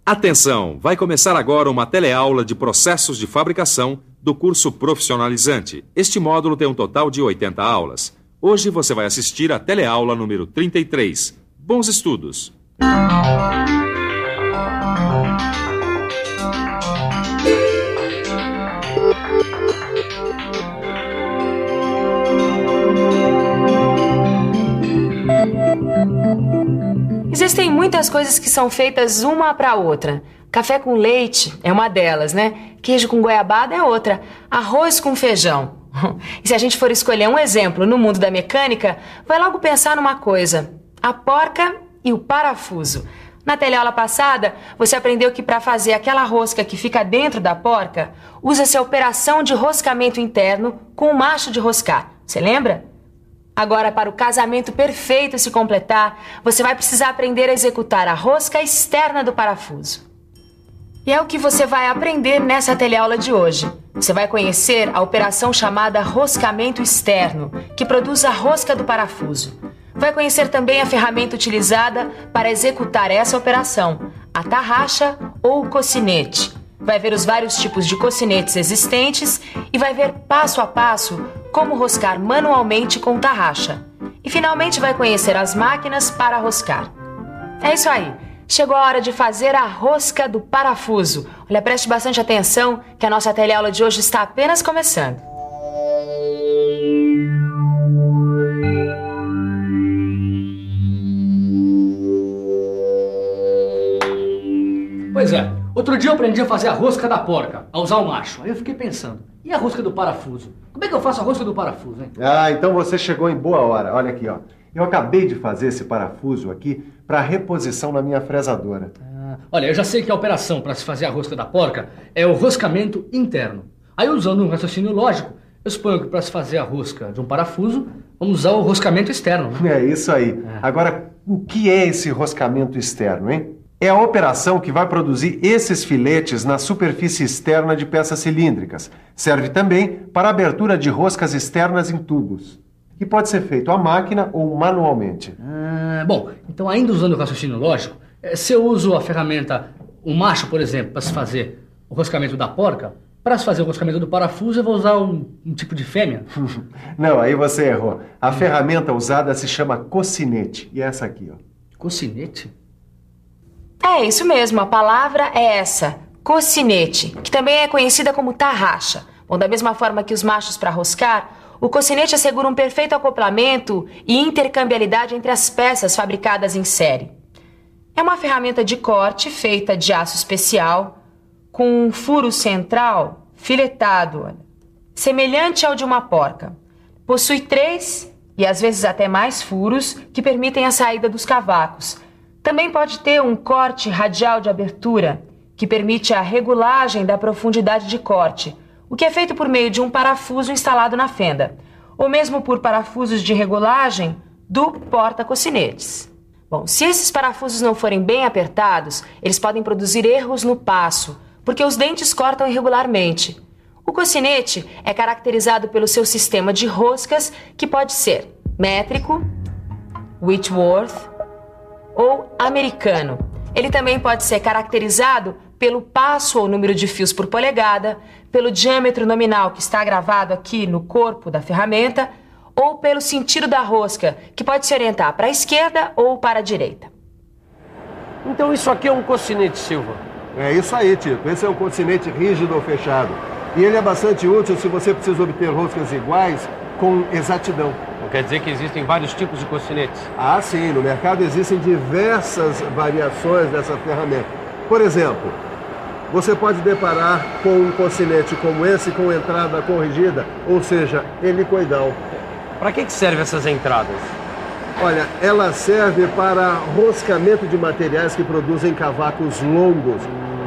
Atenção! Vai começar agora uma teleaula de processos de fabricação do curso profissionalizante. Este módulo tem um total de 80 aulas. Hoje você vai assistir a teleaula número 33. Bons estudos! Existem muitas coisas que são feitas uma para outra. Café com leite é uma delas, né? Queijo com goiabada é outra. Arroz com feijão. E se a gente for escolher um exemplo no mundo da mecânica, vai logo pensar numa coisa: a porca e o parafuso. Na teleaula passada, você aprendeu que para fazer aquela rosca que fica dentro da porca, usa-se a operação de roscamento interno com o macho de roscar. Você lembra? Agora, para o casamento perfeito se completar, você vai precisar aprender a executar a rosca externa do parafuso. E é o que você vai aprender nessa teleaula de hoje. Você vai conhecer a operação chamada roscamento externo, que produz a rosca do parafuso. Vai conhecer também a ferramenta utilizada para executar essa operação, a tarraxa ou o cocinete. Vai ver os vários tipos de cocinetes existentes e vai ver passo a passo como roscar manualmente com tarraxa. E finalmente vai conhecer as máquinas para roscar. É isso aí. Chegou a hora de fazer a rosca do parafuso. Olha, preste bastante atenção que a nossa teleaula de hoje está apenas começando. Pois é, outro dia eu aprendi a fazer a rosca da porca, a usar o macho. Aí eu fiquei pensando, e a rosca do parafuso? Como é que eu faço a rosca do parafuso, hein? Ah, então você chegou em boa hora. Olha aqui, ó. Eu acabei de fazer esse parafuso aqui para reposição na minha fresadora. Olha, eu já sei que a operação para se fazer a rosca da porca é o roscamento interno. Aí, usando um raciocínio lógico, eu suponho que para se fazer a rosca de um parafuso, vamos usar o roscamento externo, né? É isso aí. Agora, o que é esse roscamento externo, hein? É a operação que vai produzir esses filetes na superfície externa de peças cilíndricas. Serve também para a abertura de roscas externas em tubos, que pode ser feito à máquina ou manualmente. Bom, então ainda usando o raciocínio lógico, se eu uso a ferramenta, o macho, por exemplo, para se fazer o roscamento da porca, para se fazer o roscamento do parafuso eu vou usar um tipo de fêmea? Não, aí você errou. A ferramenta usada se chama cocinete. E é essa aqui, ó. Cocinete? É isso mesmo, a palavra é essa, cocinete, que também é conhecida como tarraxa. Bom, da mesma forma que os machos para roscar, o cocinete assegura um perfeito acoplamento e intercambiabilidade entre as peças fabricadas em série. É uma ferramenta de corte feita de aço especial, com um furo central filetado, semelhante ao de uma porca. Possui 3 e às vezes até mais furos que permitem a saída dos cavacos. Também pode ter um corte radial de abertura, que permite a regulagem da profundidade de corte, o que é feito por meio de um parafuso instalado na fenda, ou mesmo por parafusos de regulagem do porta-cocinetes. Bom, se esses parafusos não forem bem apertados, eles podem produzir erros no passo, porque os dentes cortam irregularmente. O cocinete é caracterizado pelo seu sistema de roscas, que pode ser métrico, Whitworth ou americano. Ele também pode ser caracterizado pelo passo ou número de fios por polegada, pelo diâmetro nominal que está gravado aqui no corpo da ferramenta, ou pelo sentido da rosca, que pode se orientar para a esquerda ou para a direita. Então isso aqui é um cocinete, Silva? É isso aí, Tito. Esse é um cocinete rígido ou fechado. E ele é bastante útil se você precisa obter roscas iguais com exatidão. Não quer dizer que existem vários tipos de cocinetes? Ah, sim. No mercado existem diversas variações dessa ferramenta. Por exemplo, você pode deparar com um cocinete como esse com entrada corrigida, ou seja, helicoidal. Para que servem essas entradas? Olha, ela serve para roscamento de materiais que produzem cavacos longos,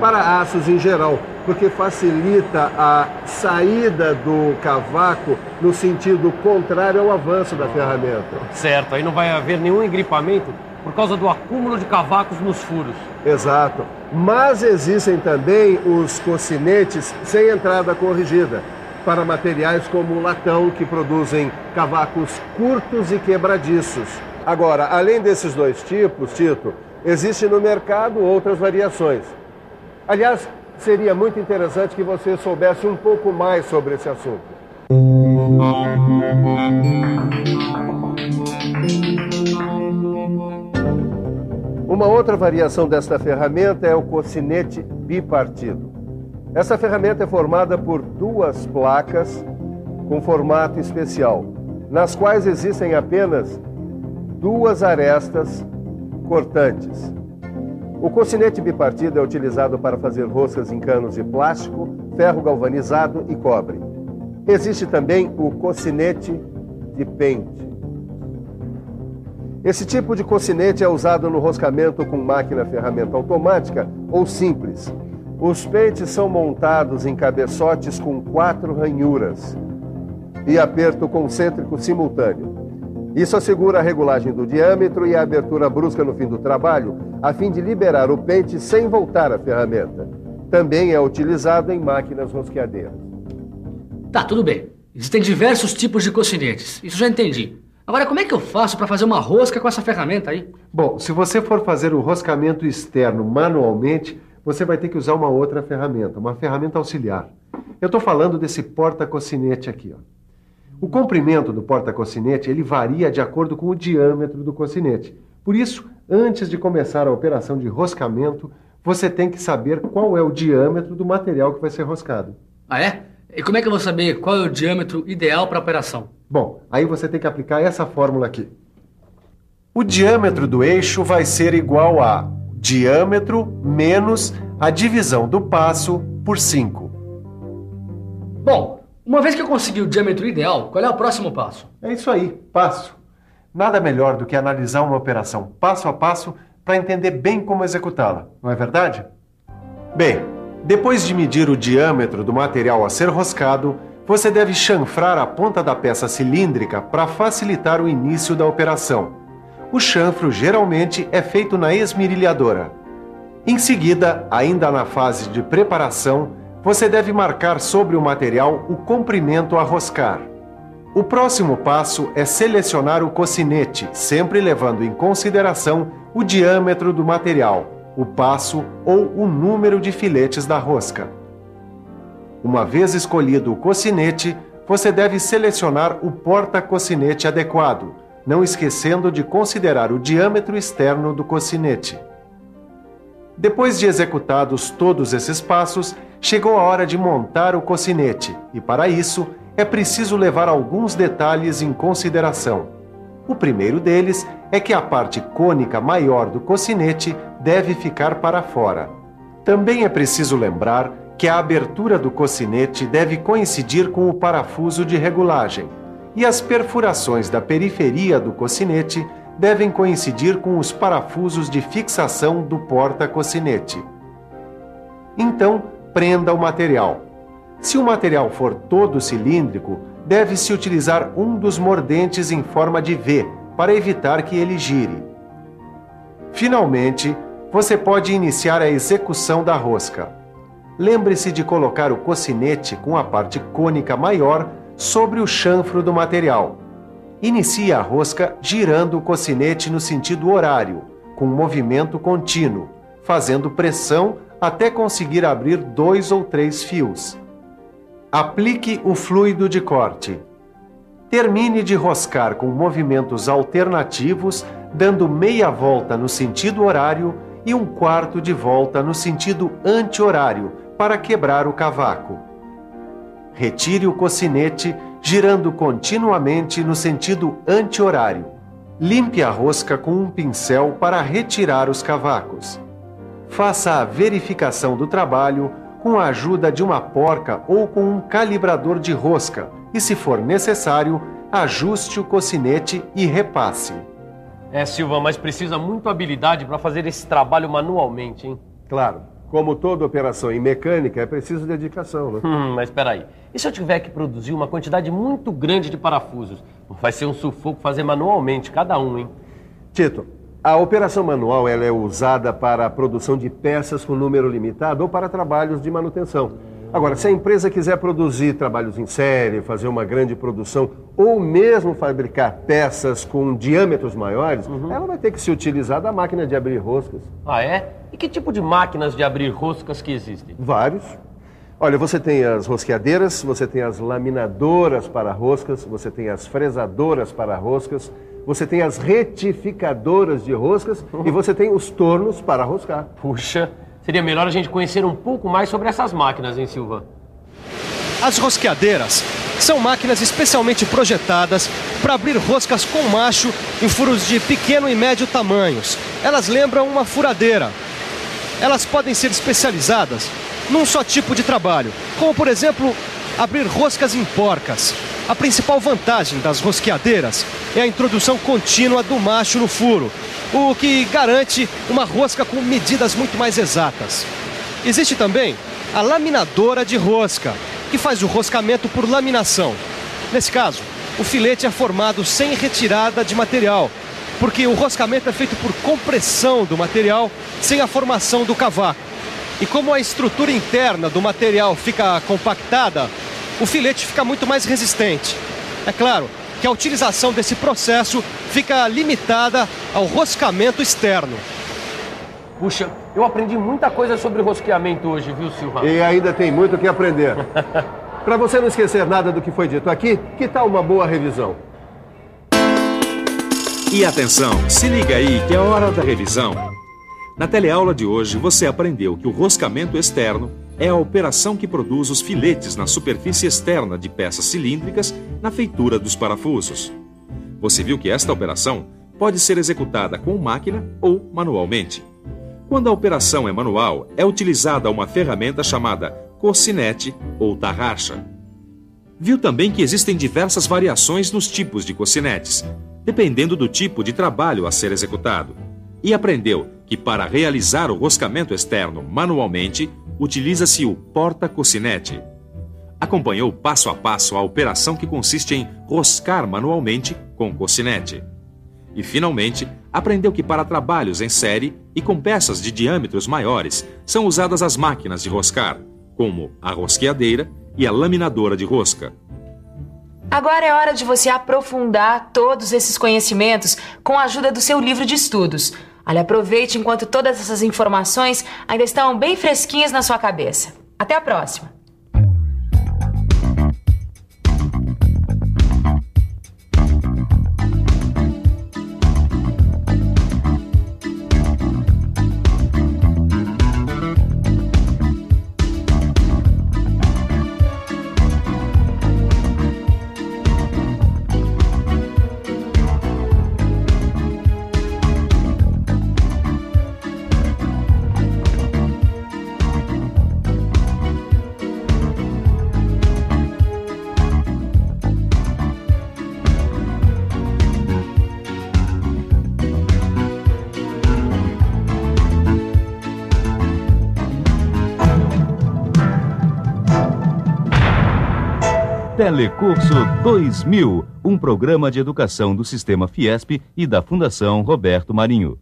para aços em geral, porque facilita a saída do cavaco no sentido contrário ao avanço da ferramenta. Certo, aí não vai haver nenhum engripamento por causa do acúmulo de cavacos nos furos. Exato. Mas existem também os cocinetes sem entrada corrigida, para materiais como o latão, que produzem cavacos curtos e quebradiços. Agora, além desses dois tipos, Tito, existem no mercado outras variações. Aliás, seria muito interessante que você soubesse um pouco mais sobre esse assunto. Uma outra variação desta ferramenta é o cocinete bipartido. Essa ferramenta é formada por duas placas com formato especial, nas quais existem apenas duas arestas cortantes. O cocinete bipartido é utilizado para fazer roscas em canos de plástico, ferro galvanizado e cobre. Existe também o cocinete de pente. Esse tipo de cocinete é usado no roscamento com máquina ferramenta automática ou simples. Os pentes são montados em cabeçotes com 4 ranhuras e aperto concêntrico simultâneo. Isso assegura a regulagem do diâmetro e a abertura brusca no fim do trabalho, a fim de liberar o pente sem voltar à ferramenta. Também é utilizado em máquinas rosqueadeiras. Tá, tudo bem. Existem diversos tipos de cocinetes. Isso já entendi. Agora, como é que eu faço para fazer uma rosca com essa ferramenta aí? Bom, se você for fazer o roscamento externo manualmente, você vai ter que usar uma outra ferramenta, uma ferramenta auxiliar. Eu estou falando desse porta-cocinete aqui, ó. O comprimento do porta-cocinete, ele varia de acordo com o diâmetro do cocinete. Por isso, antes de começar a operação de roscamento, você tem que saber qual é o diâmetro do material que vai ser roscado. Ah, é? E como é que eu vou saber qual é o diâmetro ideal para a operação? Bom, aí você tem que aplicar essa fórmula aqui. O diâmetro do eixo vai ser igual a diâmetro menos a divisão do passo por 5. Bom, uma vez que eu consegui o diâmetro ideal, qual é o próximo passo? É isso aí, passo. Nada melhor do que analisar uma operação passo a passo para entender bem como executá-la, não é verdade? Bem, depois de medir o diâmetro do material a ser roscado, você deve chanfrar a ponta da peça cilíndrica para facilitar o início da operação. O chanfro geralmente é feito na esmerilhadora. Em seguida, ainda na fase de preparação, você deve marcar sobre o material o comprimento a roscar. O próximo passo é selecionar o cocinete, sempre levando em consideração o diâmetro do material, o passo ou o número de filetes da rosca. Uma vez escolhido o cocinete, você deve selecionar o porta-cocinete adequado, não esquecendo de considerar o diâmetro externo do cocinete. Depois de executados todos esses passos, chegou a hora de montar o cocinete e, para isso, é preciso levar alguns detalhes em consideração. O primeiro deles é que a parte cônica maior do cocinete deve ficar para fora. Também é preciso lembrar que a abertura do cocinete deve coincidir com o parafuso de regulagem e as perfurações da periferia do cocinete devem coincidir com os parafusos de fixação do porta-cocinete. Então, prenda o material. Se o material for todo cilíndrico, deve-se utilizar um dos mordentes em forma de V para evitar que ele gire. Finalmente, você pode iniciar a execução da rosca. Lembre-se de colocar o cocinete com a parte cônica maior sobre o chanfro do material. Inicie a rosca girando o cocinete no sentido horário, com movimento contínuo, fazendo pressão até conseguir abrir 2 ou 3 fios. Aplique o fluido de corte. Termine de roscar com movimentos alternativos, dando meia volta no sentido horário e 1/4 de volta no sentido anti-horário para quebrar o cavaco. Retire o cocinete, girando continuamente no sentido anti-horário. Limpe a rosca com um pincel para retirar os cavacos. Faça a verificação do trabalho com a ajuda de uma porca ou com um calibrador de rosca e, se for necessário, ajuste o cocinete e repasse. Silva, mas precisa muita habilidade para fazer esse trabalho manualmente, hein? Claro, como toda operação em mecânica, é preciso dedicação, né? Mas espera aí. E se eu tiver que produzir uma quantidade muito grande de parafusos? Vai ser um sufoco fazer manualmente, cada um, hein? Tito, a operação manual ela é usada para a produção de peças com número limitado ou para trabalhos de manutenção. Agora, se a empresa quiser produzir trabalhos em série, fazer uma grande produção, ou mesmo fabricar peças com diâmetros maiores, ela vai ter que se utilizar da máquina de abrir roscas. Ah, é? E que tipo de máquinas de abrir roscas que existem? Vários. Olha, você tem as rosqueadeiras, você tem as laminadoras para roscas, você tem as fresadoras para roscas, você tem as retificadoras de roscas e você tem os tornos para roscar. Puxa, seria melhor a gente conhecer um pouco mais sobre essas máquinas, hein, Silva? As rosqueadeiras são máquinas especialmente projetadas para abrir roscas com macho em furos de pequeno e médio tamanhos. Elas lembram uma furadeira. Elas podem ser especializadas num só tipo de trabalho, como por exemplo, abrir roscas em porcas. A principal vantagem das rosqueadeiras é a introdução contínua do macho no furo, o que garante uma rosca com medidas muito mais exatas. Existe também a laminadora de rosca, que faz o roscamento por laminação. Nesse caso, o filete é formado sem retirada de material, porque o roscamento é feito por compressão do material sem a formação do cavaco. E como a estrutura interna do material fica compactada, o filete fica muito mais resistente. É claro que a utilização desse processo fica limitada ao roscamento externo. Puxa, eu aprendi muita coisa sobre rosqueamento hoje, viu, Silva? E ainda tem muito o que aprender. Para você não esquecer nada do que foi dito aqui, que tal uma boa revisão? E atenção, se liga aí que é hora da revisão. Na teleaula de hoje, você aprendeu que o roscamento externo é a operação que produz os filetes na superfície externa de peças cilíndricas na feitura dos parafusos. Você viu que esta operação pode ser executada com máquina ou manualmente. Quando a operação é manual, é utilizada uma ferramenta chamada cocinete ou tarraxa. Viu também que existem diversas variações nos tipos de cocinetes, dependendo do tipo de trabalho a ser executado. E aprendeu que para realizar o roscamento externo manualmente, utiliza-se o porta-cocinete. Acompanhou passo a passo a operação que consiste em roscar manualmente com cocinete. E, finalmente, aprendeu que para trabalhos em série e com peças de diâmetros maiores, são usadas as máquinas de roscar, como a rosqueadeira e a laminadora de rosca. Agora é hora de você aprofundar todos esses conhecimentos com a ajuda do seu livro de estudos. Olha, aproveite enquanto todas essas informações ainda estão bem fresquinhas na sua cabeça. Até a próxima! Telecurso 2000, um programa de educação do Sistema Fiesp e da Fundação Roberto Marinho.